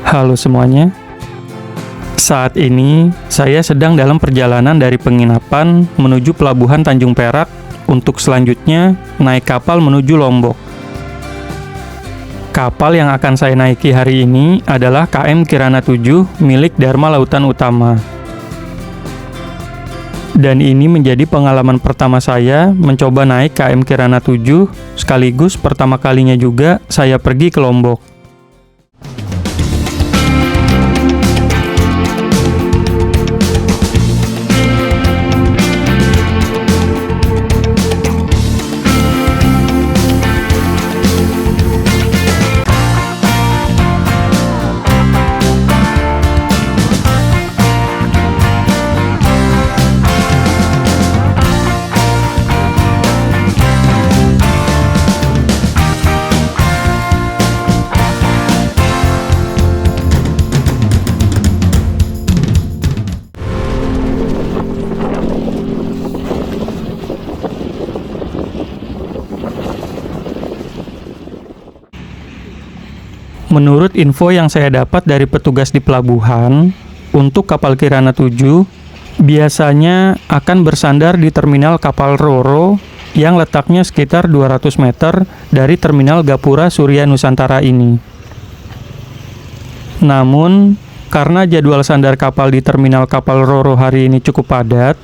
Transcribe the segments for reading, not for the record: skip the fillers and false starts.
Halo semuanya. Saat ini saya sedang dalam perjalanan dari penginapan menuju pelabuhan Tanjung Perak untuk selanjutnya naik kapal menuju Lombok. Kapal yang akan saya naiki hari ini adalah KM Kirana 7 milik Dharma Lautan Utama. Dan ini menjadi pengalaman pertama saya mencoba naik KM Kirana 7, sekaligus pertama kalinya juga saya pergi ke Lombok. Menurut info yang saya dapat dari petugas di pelabuhan, untuk kapal Kirana 7 biasanya akan bersandar di terminal kapal Ro-Ro yang letaknya sekitar 200 meter dari terminal Gapura Surya Nusantara ini. Namun, karena jadwal sandar kapal di terminal kapal Ro-Ro hari ini cukup padat,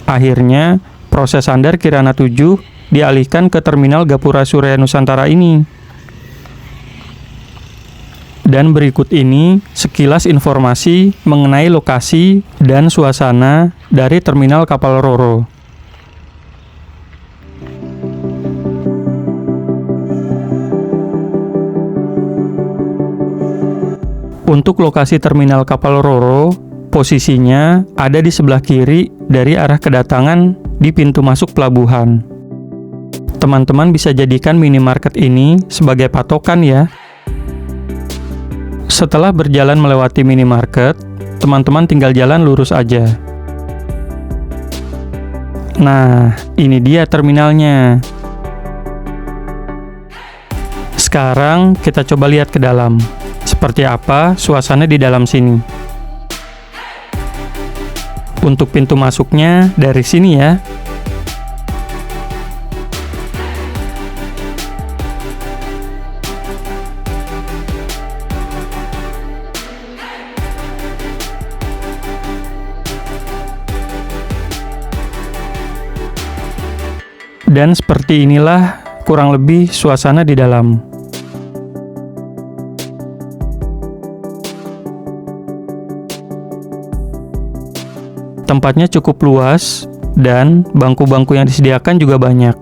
akhirnya proses sandar Kirana 7 dialihkan ke terminal Gapura Surya Nusantara ini. Dan berikut ini sekilas informasi mengenai lokasi dan suasana dari terminal kapal Ro-Ro. Untuk lokasi terminal kapal Ro-Ro, posisinya ada di sebelah kiri dari arah kedatangan di pintu masuk pelabuhan. Teman-teman bisa jadikan minimarket ini sebagai patokan ya. Setelah berjalan melewati minimarket, teman-teman tinggal jalan lurus aja. Nah, ini dia terminalnya. Sekarang kita coba lihat ke dalam. Seperti apa suasana di dalam sini. Untuk pintu masuknya dari sini ya. Dan seperti inilah kurang lebih suasana di dalam. Tempatnya cukup luas dan bangku-bangku yang disediakan juga banyak.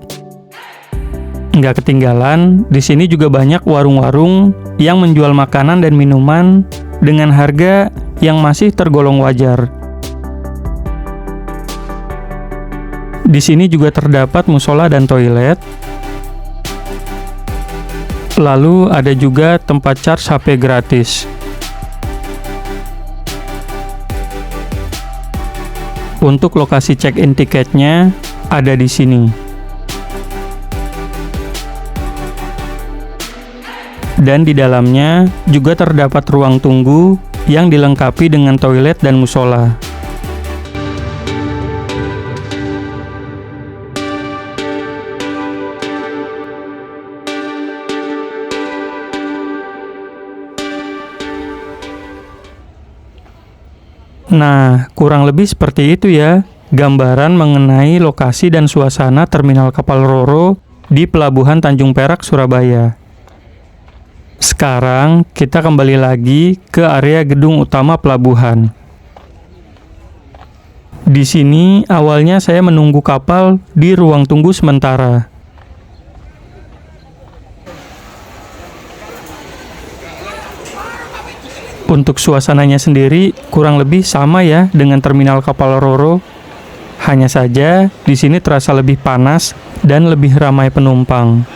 Nggak ketinggalan, di sini juga banyak warung-warung yang menjual makanan dan minuman dengan harga yang masih tergolong wajar. Di sini juga terdapat musola dan toilet. Lalu ada juga tempat charge HP gratis. Untuk lokasi check-in tiketnya ada di sini. Dan di dalamnya juga terdapat ruang tunggu yang dilengkapi dengan toilet dan musola. Nah, kurang lebih seperti itu ya, gambaran mengenai lokasi dan suasana terminal kapal Ro-Ro di Pelabuhan Tanjung Perak, Surabaya. Sekarang, kita kembali lagi ke area gedung utama pelabuhan. Di sini, awalnya saya menunggu kapal di ruang tunggu sementara. Untuk suasananya sendiri kurang lebih sama ya dengan terminal kapal Ro-Ro. Hanya saja di sini terasa lebih panas dan lebih ramai penumpang.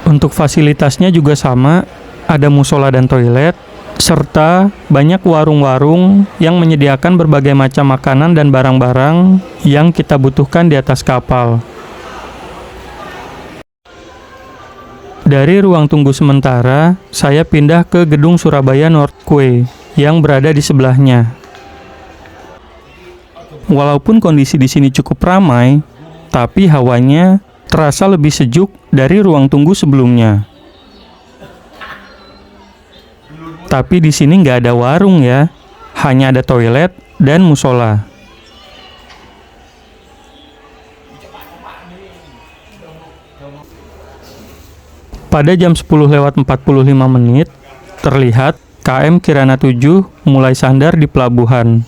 Untuk fasilitasnya juga sama, ada musola dan toilet, serta banyak warung-warung yang menyediakan berbagai macam makanan dan barang-barang yang kita butuhkan di atas kapal. Dari ruang tunggu sementara, saya pindah ke gedung Surabaya North Quay yang berada di sebelahnya. Walaupun kondisi di sini cukup ramai, tapi hawanya terasa lebih sejuk dari ruang tunggu sebelumnya. Tapi di sini nggak ada warung ya, hanya ada toilet dan musola. Pada jam 10:45, terlihat KM Kirana 7 mulai sandar di pelabuhan.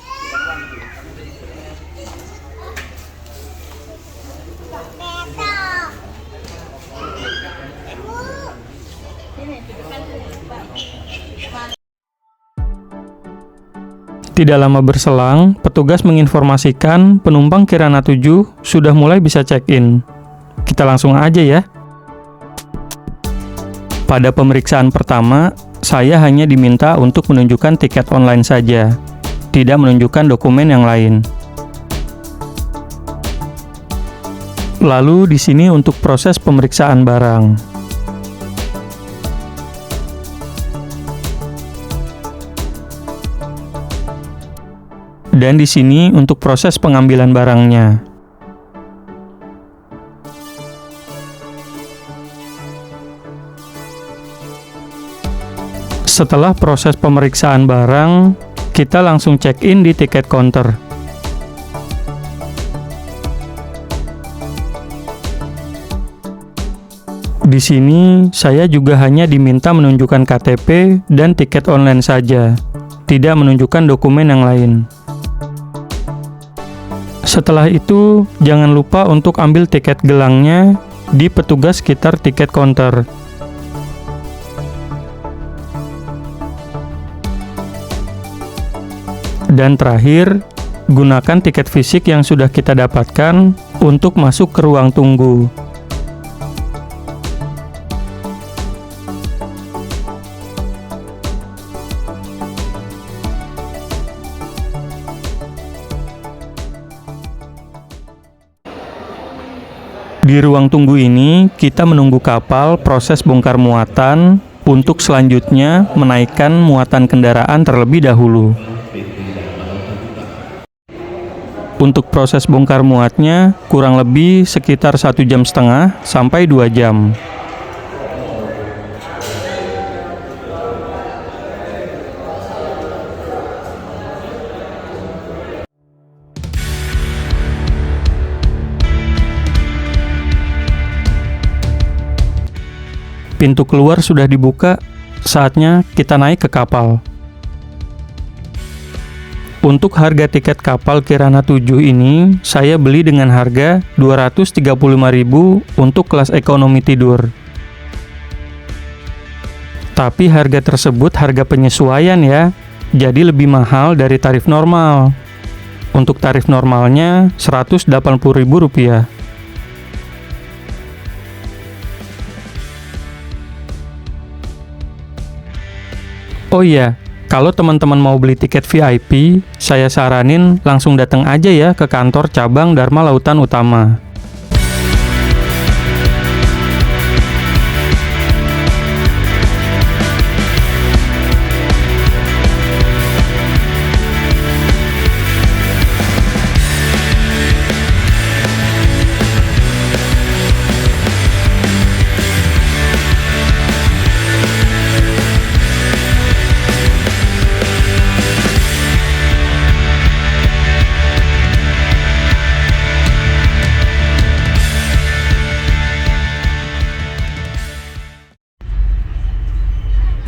Tidak lama berselang, petugas menginformasikan penumpang Kirana 7 sudah mulai bisa check-in. Kita langsung aja ya. Pada pemeriksaan pertama, saya hanya diminta untuk menunjukkan tiket online saja, tidak menunjukkan dokumen yang lain. Lalu di sini untuk proses pemeriksaan barang. Dan di sini untuk proses pengambilan barangnya. Setelah proses pemeriksaan barang, kita langsung check-in di tiket counter. Di sini, saya juga hanya diminta menunjukkan KTP dan tiket online saja, tidak menunjukkan dokumen yang lain. Setelah itu, jangan lupa untuk ambil tiket gelangnya di petugas sekitar tiket counter. Dan terakhir, gunakan tiket fisik yang sudah kita dapatkan untuk masuk ke ruang tunggu. Di ruang tunggu ini, kita menunggu kapal proses bongkar muatan untuk selanjutnya menaikkan muatan kendaraan terlebih dahulu. Untuk proses bongkar muatnya kurang lebih sekitar 1,5 jam sampai 2 jam. Pintu keluar sudah dibuka, saatnya kita naik ke kapal. Untuk harga tiket kapal Kirana 7 ini, saya beli dengan harga 235.000 untuk kelas ekonomi tidur. Tapi harga tersebut harga penyesuaian ya, jadi lebih mahal dari tarif normal. Untuk tarif normalnya Rp180.000. Oh iya, kalau teman-teman mau beli tiket VIP, saya saranin langsung datang aja ya ke kantor cabang Dharma Lautan Utama.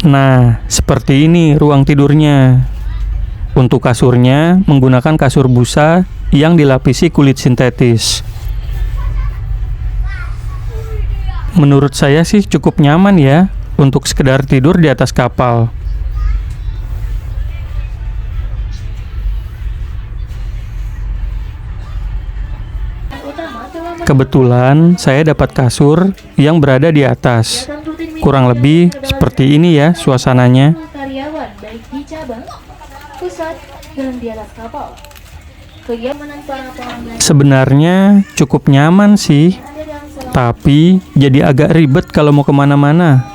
Nah, seperti ini ruang tidurnya. Untuk kasurnya menggunakan kasur busa yang dilapisi kulit sintetis. Menurut saya sih cukup nyaman ya untuk sekedar tidur di atas kapal. Kebetulan saya dapat kasur yang berada di atas. Kurang lebih seperti ini ya suasananya. Karyawan baik di cabang, pusat, dan di atas kapal. Kegiatan para pelanggan Sebenarnya cukup nyaman sih, Tapi jadi agak ribet kalau mau kemana-mana.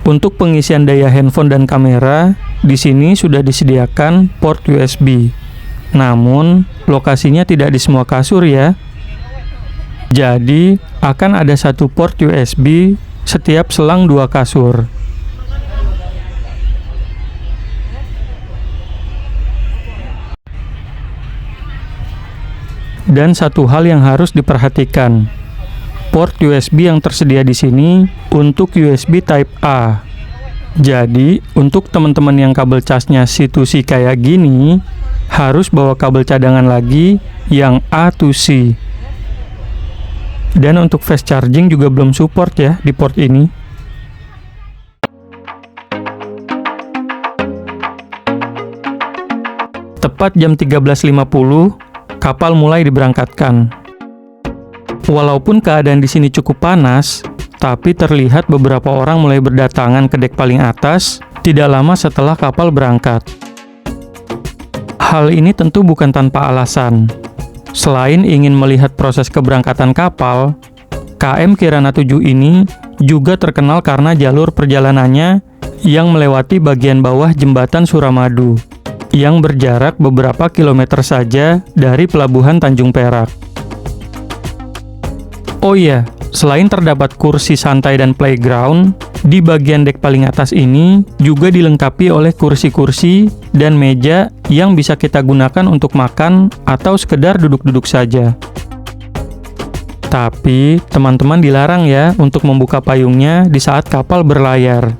Untuk pengisian daya handphone dan kamera, di sini sudah disediakan port USB. Namun, lokasinya tidak di semua kasur ya. Jadi, akan ada satu port USB setiap selang 2 kasur. Dan satu hal yang harus diperhatikan, port USB yang tersedia di sini untuk USB Type A. Jadi, untuk teman-teman yang kabel casnya C2C kayak gini, harus bawa kabel cadangan lagi yang A to C. Dan untuk fast charging juga belum support ya di port ini. Tepat jam 13.50, kapal mulai diberangkatkan. Walaupun keadaan di sini cukup panas, tapi terlihat beberapa orang mulai berdatangan ke dek paling atas tidak lama setelah kapal berangkat. Hal ini tentu bukan tanpa alasan. Selain ingin melihat proses keberangkatan kapal, KM Kirana 7 ini juga terkenal karena jalur perjalanannya yang melewati bagian bawah jembatan Suramadu, yang berjarak beberapa kilometer saja dari pelabuhan Tanjung Perak. Oh iya, selain terdapat kursi santai dan playground, di bagian dek paling atas ini juga dilengkapi oleh kursi-kursi dan meja yang bisa kita gunakan untuk makan atau sekedar duduk-duduk saja. Tapi, teman-teman dilarang ya untuk membuka payungnya di saat kapal berlayar.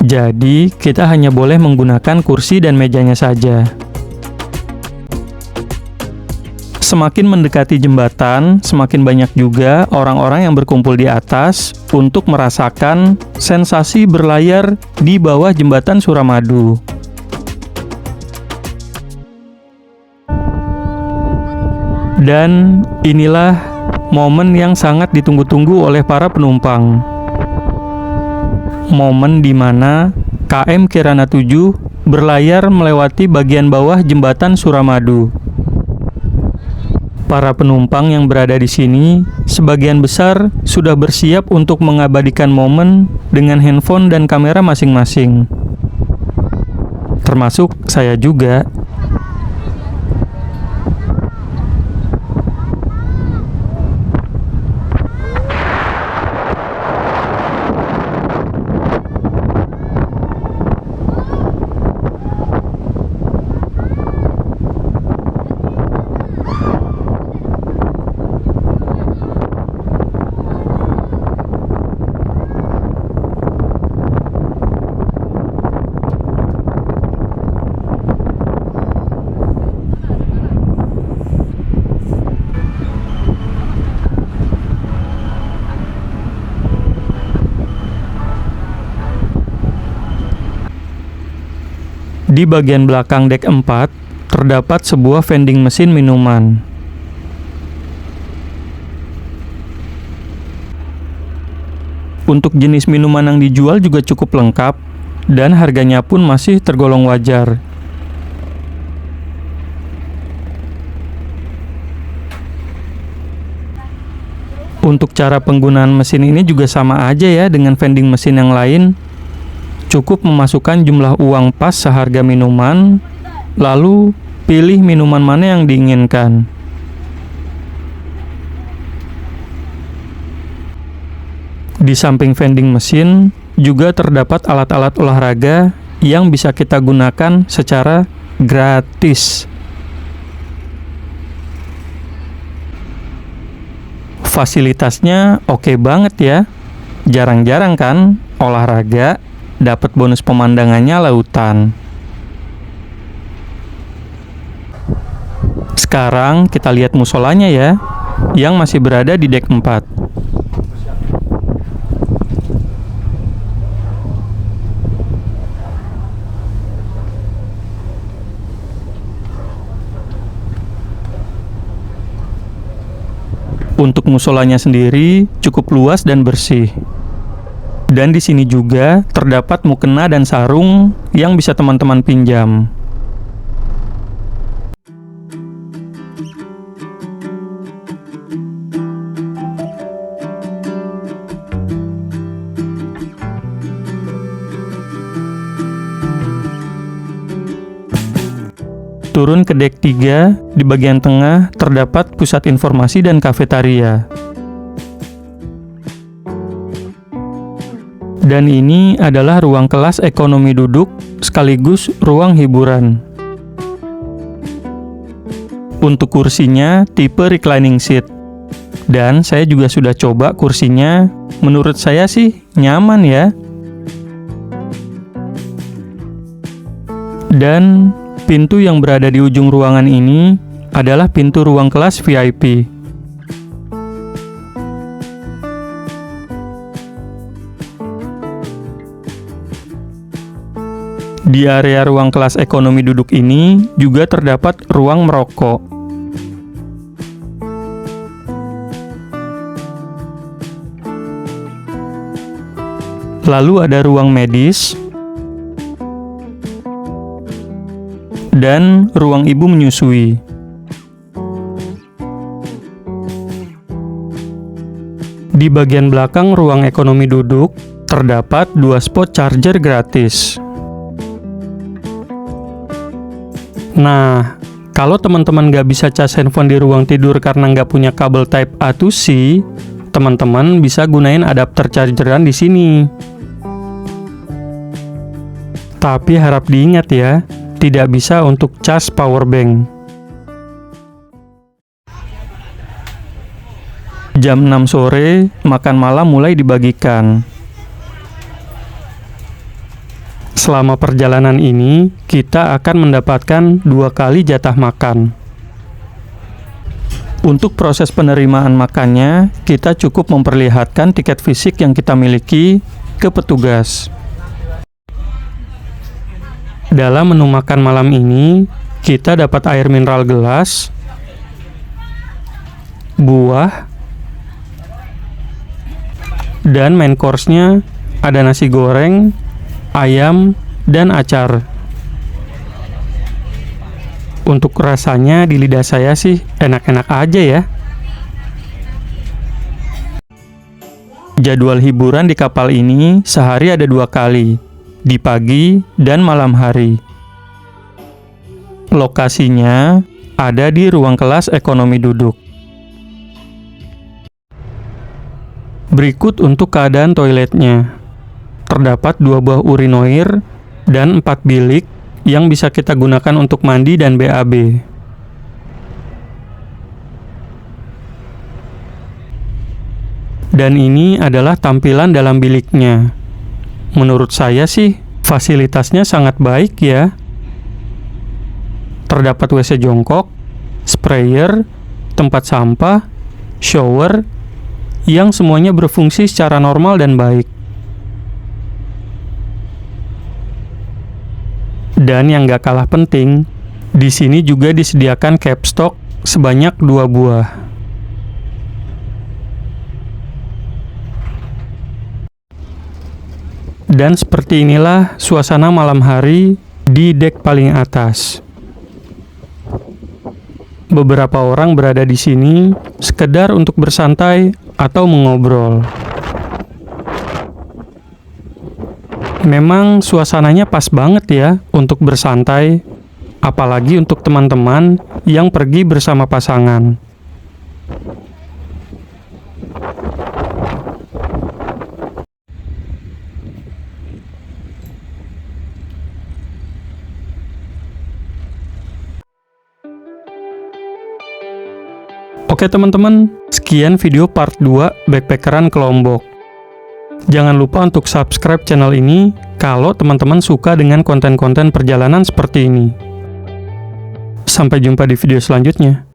Jadi, kita hanya boleh menggunakan kursi dan mejanya saja. Semakin mendekati jembatan, semakin banyak juga orang-orang yang berkumpul di atas untuk merasakan sensasi berlayar di bawah jembatan Suramadu. Dan inilah momen yang sangat ditunggu-tunggu oleh para penumpang. Momen di mana KM Kirana 7 berlayar melewati bagian bawah jembatan Suramadu. Para penumpang yang berada di sini sebagian besar sudah bersiap untuk mengabadikan momen dengan handphone dan kamera masing-masing. Termasuk saya juga. Di bagian belakang dek 4, terdapat sebuah vending mesin minuman. Untuk jenis minuman yang dijual juga cukup lengkap, dan harganya pun masih tergolong wajar. Untuk cara penggunaan mesin ini juga sama aja ya dengan vending mesin yang lain. Cukup memasukkan jumlah uang pas seharga minuman, lalu pilih minuman mana yang diinginkan. Di samping vending mesin, juga terdapat alat-alat olahraga yang bisa kita gunakan secara gratis. Fasilitasnya oke banget ya. Jarang-jarang kan olahraga dapat bonus pemandangannya lautan. Sekarang kita lihat musolanya ya, yang masih berada di dek 4. Untuk musolanya sendiri cukup luas dan bersih. Dan di sini juga terdapat mukena dan sarung yang bisa teman-teman pinjam. Turun ke dek 3, di bagian tengah terdapat pusat informasi dan kafetaria. Dan ini adalah ruang kelas ekonomi duduk sekaligus ruang hiburan. Untuk kursinya tipe reclining seat. Dan saya juga sudah coba kursinya, menurut saya sih nyaman ya. Dan pintu yang berada di ujung ruangan ini adalah pintu ruang kelas VIP. Di area ruang kelas ekonomi duduk ini juga terdapat ruang merokok. Lalu ada ruang medis dan ruang ibu menyusui. Di bagian belakang ruang ekonomi duduk terdapat 2 spot charger gratis. Nah, kalau teman-teman nggak bisa cas handphone di ruang tidur karena nggak punya kabel Type A to C, teman-teman bisa gunain adapter chargeran di sini. Tapi harap diingat ya, tidak bisa untuk cas power bank. Jam 6 sore, makan malam mulai dibagikan. Selama perjalanan ini, kita akan mendapatkan 2 kali jatah makan. Untuk proses penerimaan makannya, kita cukup memperlihatkan tiket fisik yang kita miliki ke petugas. Dalam menu makan malam ini, kita dapat air mineral gelas, buah, dan main course-nya ada nasi goreng, ayam, dan acar. Untuk rasanya di lidah saya sih enak-enak aja ya. Jadwal hiburan di kapal ini sehari ada 2 kali, di pagi dan malam hari. Lokasinya ada di ruang kelas ekonomi duduk. Berikut untuk keadaan toiletnya. Terdapat 2 buah urinoir dan 4 bilik yang bisa kita gunakan untuk mandi dan BAB. Dan ini adalah tampilan dalam biliknya. Menurut saya sih, fasilitasnya sangat baik ya. Terdapat WC jongkok, sprayer, tempat sampah, shower, yang semuanya berfungsi secara normal dan baik. Dan yang gak kalah penting, di sini juga disediakan capstock sebanyak 2 buah. Dan seperti inilah suasana malam hari di dek paling atas. Beberapa orang berada di sini sekedar untuk bersantai atau mengobrol. Memang suasananya pas banget ya untuk bersantai, apalagi untuk teman-teman yang pergi bersama pasangan. Oke teman-teman, sekian video part 2 backpackeran ke Lombok. Jangan lupa untuk subscribe channel ini kalau teman-teman suka dengan konten-konten perjalanan seperti ini. Sampai jumpa di video selanjutnya.